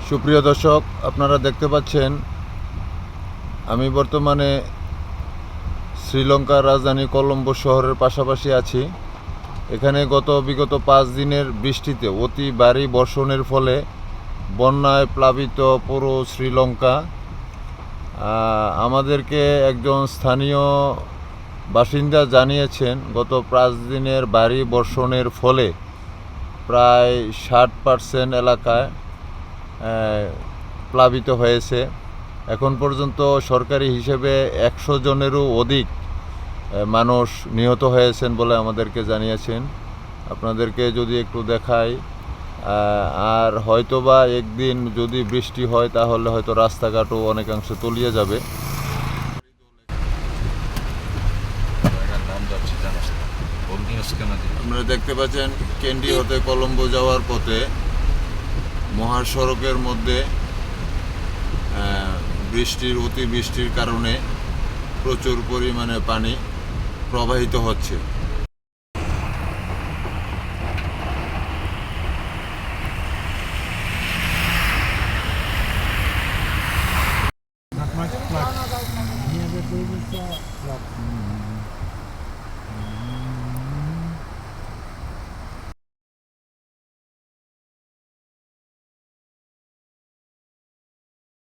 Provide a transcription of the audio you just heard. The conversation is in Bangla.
সুপ্রিয় দর্শক, আপনারা দেখতে পাচ্ছেন আমি বর্তমানে শ্রীলঙ্কার রাজধানী কলম্বো শহরের পাশাপাশি আছি। এখানে বিগত 5 দিনের বৃষ্টিতে অতি ভারী বর্ষণের ফলে বন্যায় প্লাবিত পুরো শ্রীলঙ্কা। আমাদেরকে একজন স্থানীয় বাসিন্দা জানিয়েছেন গত 5 দিনের ভারী বর্ষণের ফলে প্রায় 60% এলাকায় প্লাবিত হয়েছে। এখন পর্যন্ত সরকারি হিসেবে 100 জনেরও অধিক মানুষ নিহত হয়েছেন বলে আমাদেরকে জানিয়েছেন। আপনাদেরকে যদি একটু দেখাই, আর হয়তোবা একদিন যদি বৃষ্টি হয় তাহলে হয়তো রাস্তাঘাটও অনেকাংশে তলিয়ে যাবে। আপনারা দেখতে পাচ্ছেন ক্যান্ডি হতে কলম্বো যাওয়ার পথে মহাসড়কের মধ্যে অতিবৃষ্টির কারণে প্রচুর পরিমাণে পানি প্রবাহিত হচ্ছে।